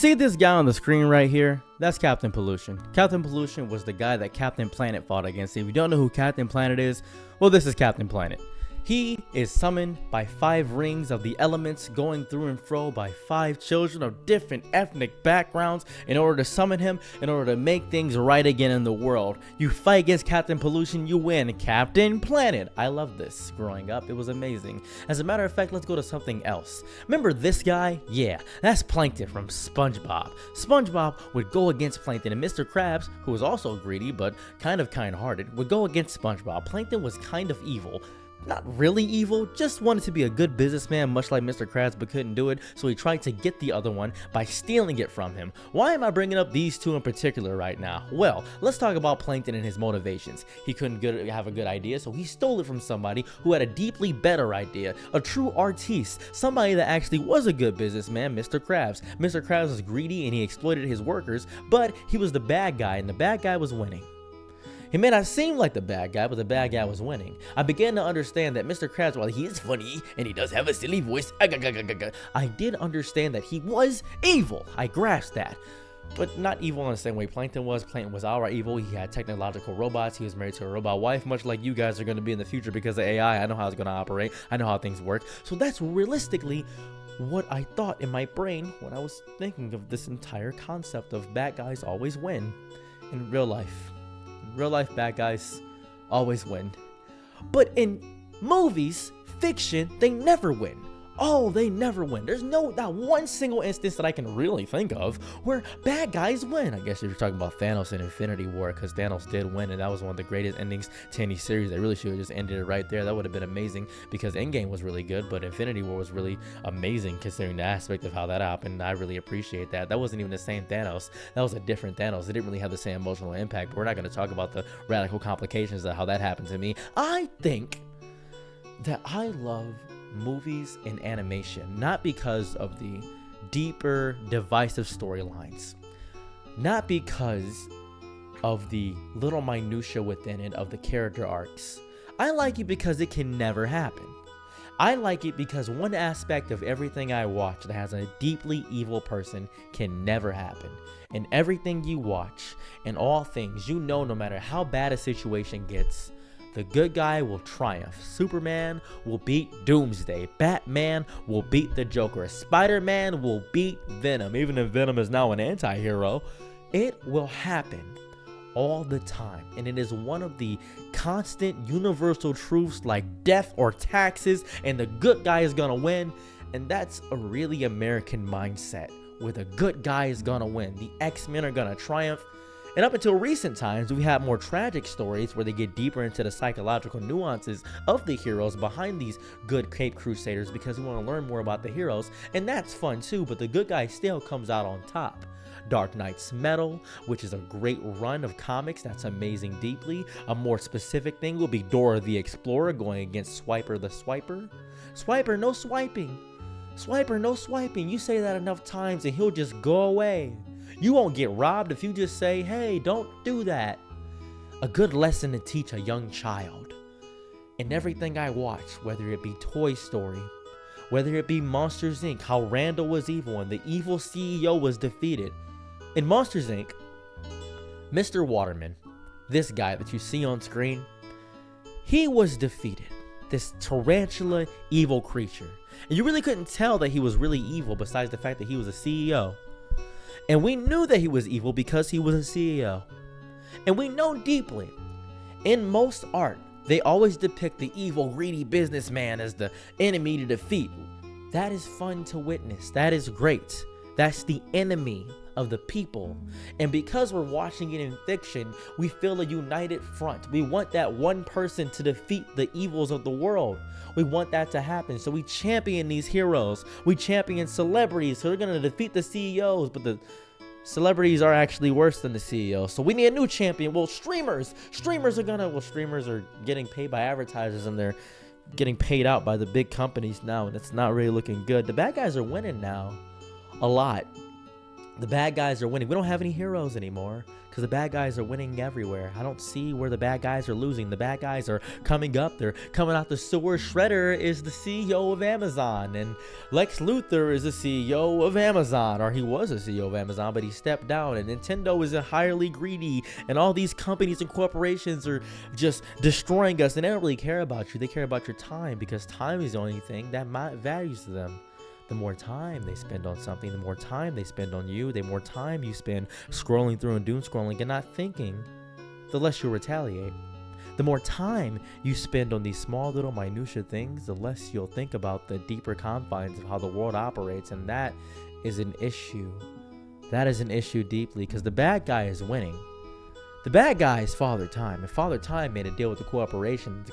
See this guy on the screen right here? That's Captain Pollution. Captain Pollution was the guy that Captain Planet fought against. If you don't know who Captain Planet is, well, this is Captain Planet. He is summoned by 5 rings of the elements, going through and fro by 5 children of different ethnic backgrounds in order to summon him, in order to make things right again in the world. You fight against Captain Pollution, you win. Captain Planet. I love this. Growing up, it was amazing. As a matter of fact, let's go to something else. Remember this guy? Yeah, that's Plankton from SpongeBob. SpongeBob would go against Plankton, and Mr. Krabs, who was also greedy but kind of kind-hearted, would go against SpongeBob. Plankton was kind of evil. Not really evil, just wanted to be a good businessman, much like Mr. Krabs, but couldn't do it, so he tried to get the other one by stealing it from him. Why am I bringing up these two in particular right now? Well, let's talk about Plankton and his motivations. He couldn't have a good idea, so he stole it from somebody who had a deeply better idea, a true artiste, somebody that actually was a good businessman, Mr. Krabs. Mr. Krabs was greedy and he exploited his workers, but he was the bad guy, and the bad guy was winning. He may not seem like the bad guy, but the bad guy was winning. I began to understand that Mr. Krabs, while he is funny and he does have a silly voice, I did understand that he was evil. I grasped that. But not evil in the same way Plankton was. Plankton was outright evil. He had technological robots. He was married to a robot wife, much like you guys are going to be in the future because of AI. I know how it's going to operate. I know how things work. So that's realistically what I thought in my brain when I was thinking of this entire concept of bad guys always win in real life. Real life bad guys always win. But in movies, fiction, they never win. Oh, they never win. There's not one single instance that I can really think of where bad guys win. I guess if you're talking about Thanos in Infinity War, because Thanos did win, and that was one of the greatest endings to any series. They really should have just ended it right there. That would have been amazing, because Endgame was really good, but Infinity War was really amazing considering the aspect of how that happened. I really appreciate that. That wasn't even the same Thanos. That was a different Thanos. It didn't really have the same emotional impact, but we're not going to talk about the radical complications of how that happened to me. I think that I love movies and animation, not because of the deeper, divisive storylines, not because of the little minutia within it of the character arcs. I like it because it can never happen. I like it because one aspect of everything I watch that has a deeply evil person can never happen. In everything you watch, in all things, you know, no matter how bad a situation gets, the good guy will triumph. Superman will beat Doomsday. Batman will beat the Joker. Spider-Man will beat Venom. Even if Venom is now an anti-hero, it will happen all the time. And it is one of the constant universal truths like death or taxes, and the good guy is gonna win. And that's a really American mindset, where the good guy is gonna win. The X-Men are gonna triumph. And up until recent times, we have more tragic stories where they get deeper into the psychological nuances of the heroes behind these good Cape Crusaders, because we want to learn more about the heroes, and that's fun too, but the good guy still comes out on top. Dark Knight's Metal, which is a great run of comics that's amazing deeply. A more specific thing will be Dora the Explorer going against Swiper the Swiper. Swiper, no swiping. Swiper, no swiping. You say that enough times and he'll just go away. You won't get robbed if you just say, hey, don't do that. A good lesson to teach a young child. In everything I watch, whether it be Toy Story, whether it be Monsters Inc., how Randall was evil and the evil CEO was defeated. In Monsters Inc., Mr. Waterman, this guy that you see on screen, he was defeated. This tarantula evil creature. And you really couldn't tell that he was really evil besides the fact that he was a CEO. And we knew that he was evil because he was a CEO. And we know deeply, in most art, they always depict the evil, greedy businessman as the enemy to defeat. That is fun to witness. That is great. That's the enemy of the people. And because we're watching it in fiction, we feel a united front. We want that one person to defeat the evils of the world. We want that to happen. So we champion these heroes. We champion celebrities who are going to defeat the CEOs, but the celebrities are actually worse than the CEO. So we need a new champion. Well, streamers are getting paid by advertisers, and they're getting paid out by the big companies now, and it's not really looking good. The bad guys are winning now a lot. The bad guys are winning. We don't have any heroes anymore because the bad guys are winning everywhere. I don't see where the bad guys are losing. The bad guys are coming up. They're coming out the sewer. Shredder is the CEO of Amazon, and Lex Luthor is the CEO of Amazon, or he was the CEO of Amazon, but he stepped down. And Nintendo is entirely greedy, and all these companies and corporations are just destroying us. And they don't really care about you. They care about your time, because time is the only thing that values to them. The more time they spend on something, the more time they spend on you, the more time you spend scrolling through and doom scrolling and not thinking, the less you'll retaliate. The more time you spend on these small little minutia things, the less you'll think about the deeper confines of how the world operates. And that is an issue. That is an issue deeply, because the bad guy is winning. The bad guy is Father Time. If Father Time made a deal with the corporations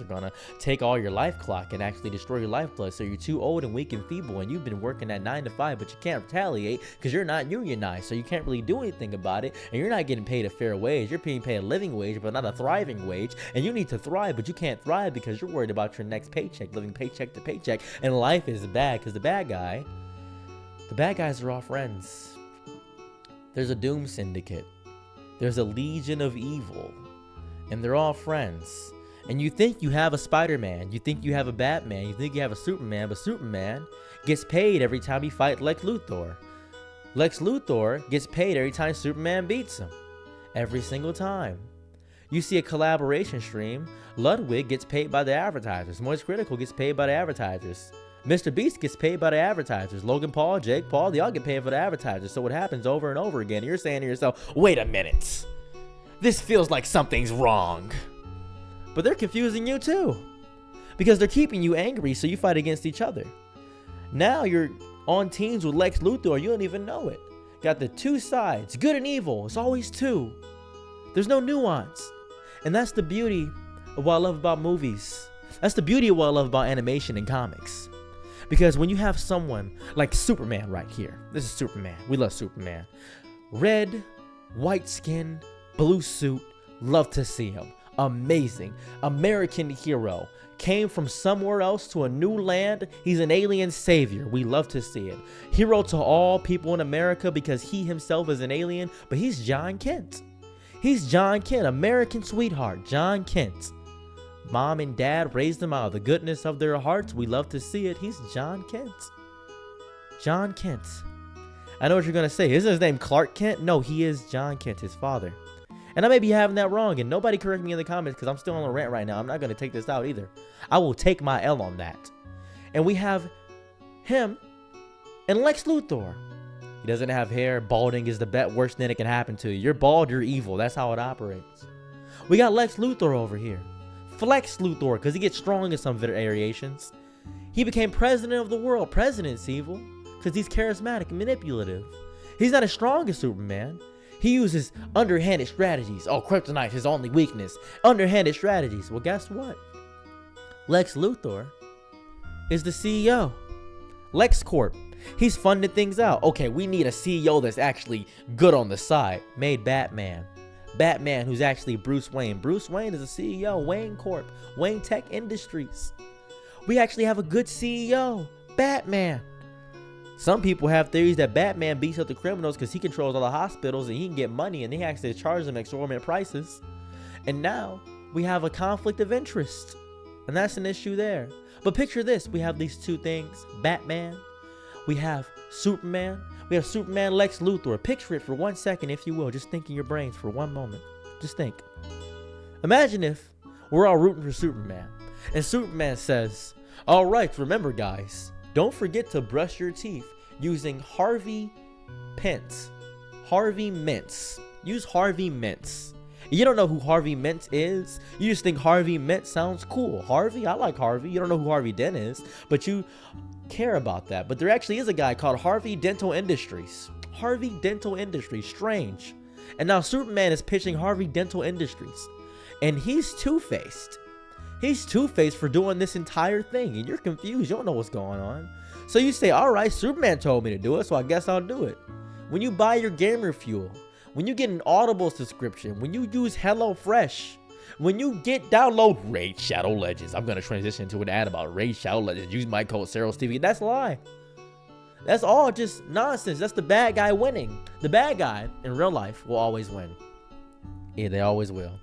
are going to take all your life clock and actually destroy your lifeblood. So you're too old and weak and feeble, and you've been working at 9 to 5, but you can't retaliate because you're not unionized. So you can't really do anything about it, and you're not getting paid a fair wage. You're being paid a living wage, but not a thriving wage. And you need to thrive, but you can't thrive because you're worried about your next paycheck, living paycheck to paycheck. And life is bad because the bad guys are all friends. There's a doom syndicate. There's a legion of evil, and they're all friends. And you think you have a Spider-Man, you think you have a Batman, you think you have a Superman, but Superman gets paid every time he fights Lex Luthor. Lex Luthor gets paid every time Superman beats him. Every single time. You see a collaboration stream, Ludwig gets paid by the advertisers, Moist Critical gets paid by the advertisers. Mr. Beast gets paid by the advertisers. Logan Paul, Jake Paul, they all get paid for the advertisers. So it happens over and over again. You're saying to yourself, wait a minute. This feels like something's wrong. But they're confusing you too. Because they're keeping you angry, so you fight against each other. Now you're on teams with Lex Luthor. You don't even know it. Got the two sides, good and evil. It's always two. There's no nuance. And that's the beauty of what I love about movies. That's the beauty of what I love about animation and comics. Because when you have someone like Superman right here, this is Superman. We love Superman. Red, white skin, blue suit. Love to see him. Amazing. American hero. Came from somewhere else to a new land. He's an alien savior. We love to see it. Hero to all people in America because he himself is an alien. But he's John Kent. He's John Kent. American sweetheart. John Kent. Mom and dad raised him out of the goodness of their hearts. We love to see it. He's John Kent. John Kent. I know what you're going to say. Isn't his name Clark Kent? No, he is John Kent, his father. And I may be having that wrong, and nobody correct me in the comments because I'm still on a rant right now. I'm not going to take this out either. I will take my L on that. And we have him and Lex Luthor. He doesn't have hair. Balding is the worst thing that can happen to you. You're bald, you're evil. That's how it operates. We got Lex Luthor over here. Flex Luthor, because he gets strong in some variations. He became president of the world. President's evil, because he's charismatic and manipulative. He's not as strong as Superman. He uses underhanded strategies. Oh, kryptonite, his only weakness. Underhanded strategies. Well, guess what? Lex Luthor is the CEO. LexCorp. He's funding things out. Okay, we need a CEO that's actually good on the side. Made Batman. Batman, who's actually Bruce Wayne. Bruce Wayne is a CEO. Wayne Corp. Wayne Tech Industries. We actually have a good CEO. Batman. Some people have theories that Batman beats up the criminals because he controls all the hospitals and he can get money and they actually charge them exorbitant prices. And now we have a conflict of interest. And that's an issue there. But picture this. We have these two things. Batman. We have Superman. We have Superman, Lex Luthor. Picture it for 1 second, if you will. Just think in your brains for one moment. Just think. Imagine if we're all rooting for Superman. And Superman says, all right, remember guys, don't forget to brush your teeth using Harvey Pence. Harvey Mints. Use Harvey Mints. You don't know who Harvey Mint is. You just think Harvey Mint sounds cool. Harvey? I like Harvey. You don't know who Harvey Dent is, but you care about that. But there actually is a guy called Harvey Dental Industries. Harvey Dental Industries. Strange. And now Superman is pitching Harvey Dental Industries. And he's two-faced. He's two-faced for doing this entire thing. And you're confused. You don't know what's going on. So you say, all right, Superman told me to do it, so I guess I'll do it. When you buy your gamer fuel, when you get an Audible subscription, when you use HelloFresh, when you download Raid Shadow Legends. I'm going to transition to an ad about Raid Shadow Legends. Use my code SerosTV. That's a lie. That's all just nonsense. That's the bad guy winning. The bad guy in real life will always win. Yeah, they always will.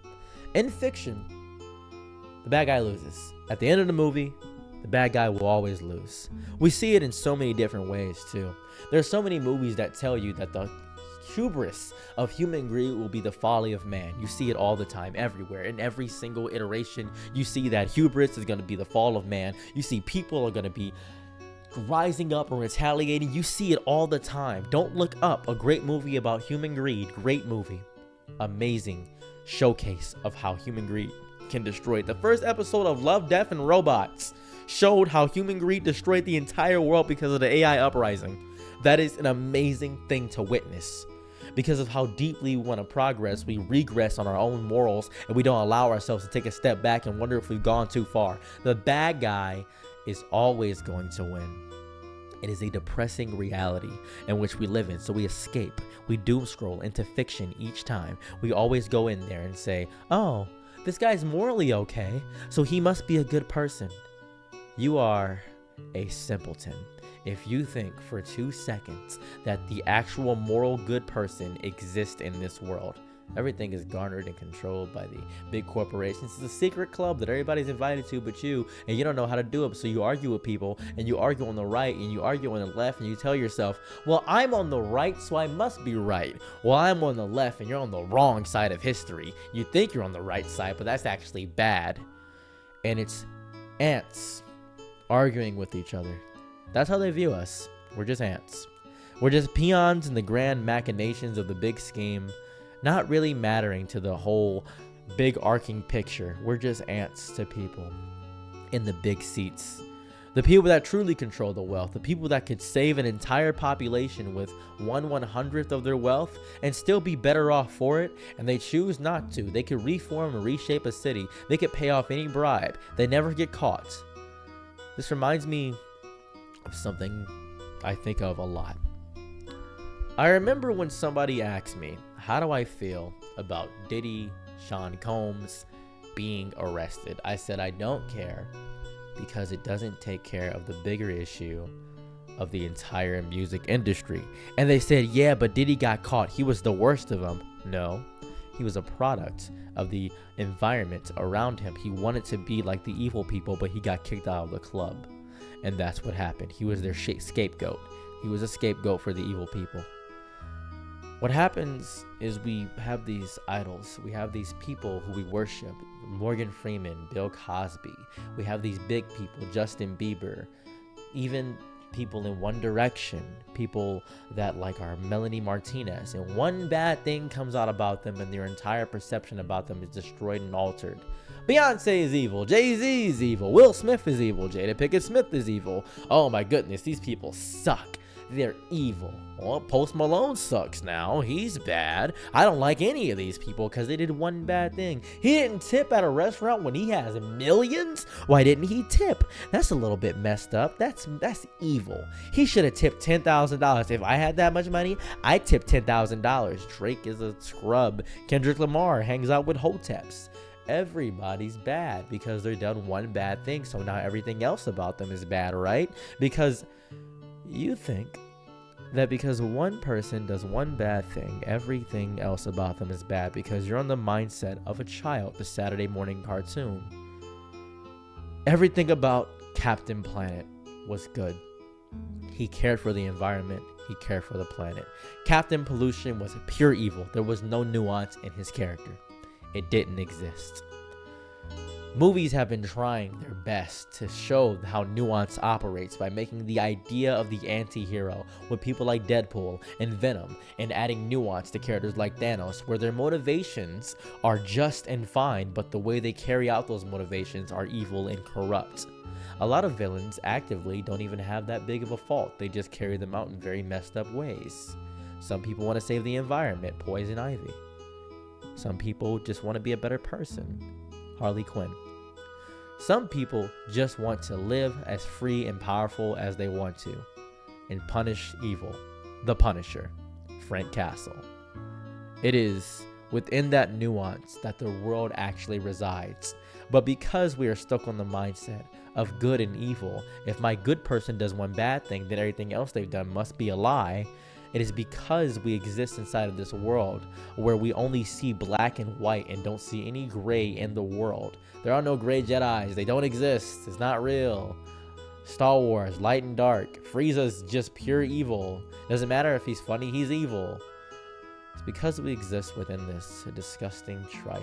In fiction, the bad guy loses. At the end of the movie, the bad guy will always lose. We see it in so many different ways too. There's so many movies that tell you that the hubris of human greed will be the folly of man. You see it all the time, everywhere. In every single iteration, you see that hubris is going to be the fall of man. You see people are going to be rising up and retaliating. You see it all the time. Don't Look Up, a great movie about human greed. Great movie. Amazing showcase of how human greed can destroy it. The first episode of Love, Death, and Robots showed how human greed destroyed the entire world because of the AI uprising. That is an amazing thing to witness. Because of how deeply we want to progress, we regress on our own morals, and we don't allow ourselves to take a step back and wonder if we've gone too far. The bad guy is always going to win. It is a depressing reality in which we live in, so we escape. We doom scroll into fiction each time. We always go in there and say, oh, this guy's morally okay, so he must be a good person. You are a simpleton if you think for 2 seconds that the actual moral good person exists in this world. Everything is garnered and controlled by the big corporations. It's a secret club that everybody's invited to but you, and you don't know how to do it. So you argue with people, and you argue on the right, and you argue on the left, and you tell yourself, well, I'm on the right, so I must be right. Well, I'm on the left, and you're on the wrong side of history. You think you're on the right side, but that's actually bad. And it's ants arguing with each other. That's how they view us. We're just ants. We're just peons in the grand machinations of the big scheme, not really mattering to the whole big arcing picture. We're just ants to people in the big seats. The people that truly control the wealth, the people that could save an entire population with 1/100th of their wealth and still be better off for it, and they choose not to. They could reform and reshape a city. They could pay off any bribe. They never get caught. This reminds me of something I think of a lot. I remember when somebody asked me, how do I feel about Diddy, Sean Combs being arrested? I said I don't care because it doesn't take care of the bigger issue of the entire music industry. And they said, yeah, but Diddy got caught. He was the worst of them. No, he was a product of the environment around him. He wanted to be like the evil people, but he got kicked out of the club. And that's what happened. He was their scapegoat. He was a scapegoat for the evil people. What happens is we have these idols. We have these people who we worship. Morgan Freeman, Bill Cosby. We have these big people, Justin Bieber. Even people in One Direction. People that like are Melanie Martinez. And one bad thing comes out about them and their entire perception about them is destroyed and altered. Beyonce is evil. Jay-Z is evil. Will Smith is evil. Jada Pinkett Smith is evil. Oh my goodness, these people suck. They're evil. Well, Post Malone sucks now. He's bad. I don't like any of these people because they did one bad thing. He didn't tip at a restaurant when he has millions. Why didn't he tip? That's a little bit messed up. That's evil. He should have tipped $10,000. If I had that much money, I'd tip $10,000. Drake is a scrub. Kendrick Lamar hangs out with hoteps. Everybody's bad because they're done one bad thing, so now everything else about them is bad, right? Because you think that because one person does one bad thing, everything else about them is bad because you're on the mindset of a child, the Saturday morning cartoon. Everything about Captain Planet was good. He cared for the environment. He cared for the planet. Captain Pollution was pure evil. There was no nuance in his character. It didn't exist. Movies have been trying their best to show how nuance operates by making the idea of the anti-hero with people like Deadpool and Venom and adding nuance to characters like Thanos where their motivations are just and fine, but the way they carry out those motivations are evil and corrupt. A lot of villains actively don't even have that big of a fault. They just carry them out in very messed up ways. Some people want to save the environment, Poison Ivy. Some people just want to be a better person, Harley Quinn. Some people just want to live as free and powerful as they want to and punish evil, the Punisher, Frank Castle. It is within that nuance that the world actually resides. But because we are stuck on the mindset of good and evil, if my good person does one bad thing, then everything else they've done must be a lie. It is because we exist inside of this world where we only see black and white and don't see any gray in the world. There are no gray Jedis. They don't exist. It's not real. Star Wars, light and dark. Frieza's just pure evil. Doesn't matter if he's funny, he's evil. It's because we exist within this disgusting, trite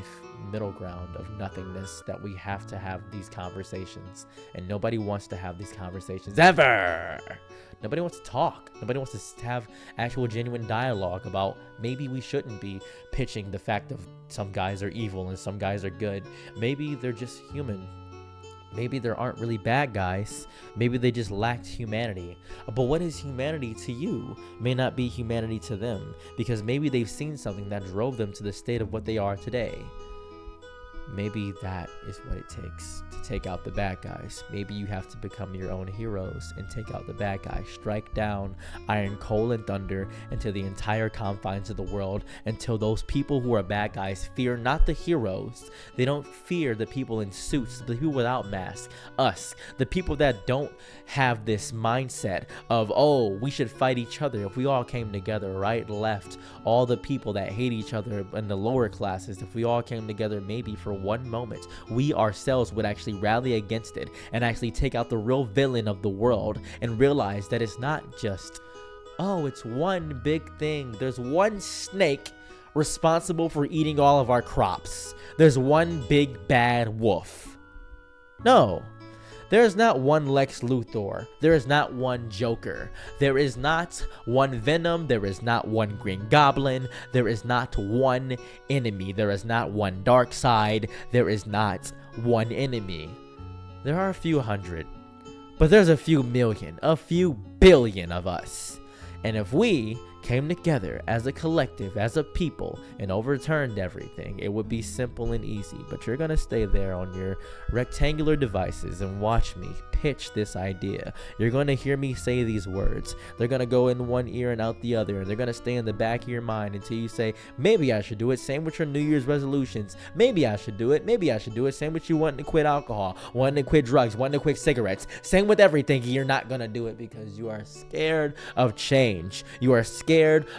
middle ground of nothingness that we have to have these conversations. And nobody wants to have these conversations ever. Nobody wants to talk. Nobody wants to have actual genuine dialogue about maybe we shouldn't be pitching the fact of some guys are evil and some guys are good. Maybe they're just human. Maybe there aren't really bad guys. Maybe they just lacked humanity. But what is humanity to you may not be humanity to them, because maybe they've seen something that drove them to the state of what they are today. Maybe that is what it takes to take out the bad guys. Maybe you have to become your own heroes and take out the bad guys. Strike down iron, coal, and thunder into the entire confines of the world until those people who are bad guys fear not the heroes. They don't fear the people in suits, the people without masks, us, the people that don't have this mindset of, oh, we should fight each other. If we all came together, right, left, all the people that hate each other in the lower classes, if we all came together maybe for one moment, we ourselves would actually rally against it and actually take out the real villain of the world and realize that it's not just, oh, it's one big thing. There's one snake responsible for eating all of our crops. There's one big bad wolf. No. There is not one Lex Luthor. There is not one Joker. There is not one Venom. There is not one Green Goblin. There is not one enemy. There is not one Darkseid. There is not one enemy. There are a few hundred, but there's a few million, a few billion of us. And if we came together as a collective, as a people, and overturned everything, it would be simple and easy. But you're gonna stay there on your rectangular devices and watch me pitch this idea. You're gonna hear me say these words. They're gonna go in one ear and out the other, and they're gonna stay in the back of your mind until you say, maybe I should do it. Same with your New Year's resolutions. Maybe I should do it. Maybe I should do it. Same with you wanting to quit alcohol, wanting to quit drugs, wanting to quit cigarettes. Same with everything. You're not gonna do it because you are scared of change. You are scared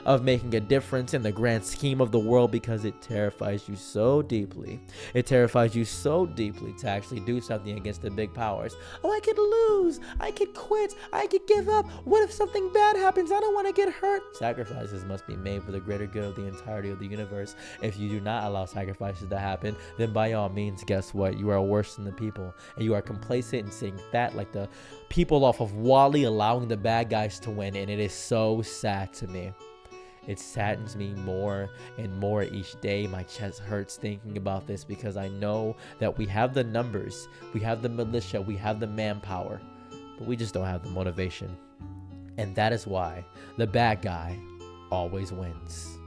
of making a difference in the grand scheme of the world because it terrifies you so deeply. It terrifies you so deeply to actually do something against the big powers. Oh, I could lose. I could quit. I could give up. What if something bad happens? I don't want to get hurt. Sacrifices must be made for the greater good of the entirety of the universe. If you do not allow sacrifices to happen, then by all means, guess what? You are worse than the people, and you are complacent and sitting fat like the people off of WALL-E, allowing the bad guys to win, and it is so sad to me. It saddens me more and more each day. My chest hurts thinking about this because I know that we have the numbers, we have the militia, we have the manpower, but we just don't have the motivation. And that is why the bad guy always wins.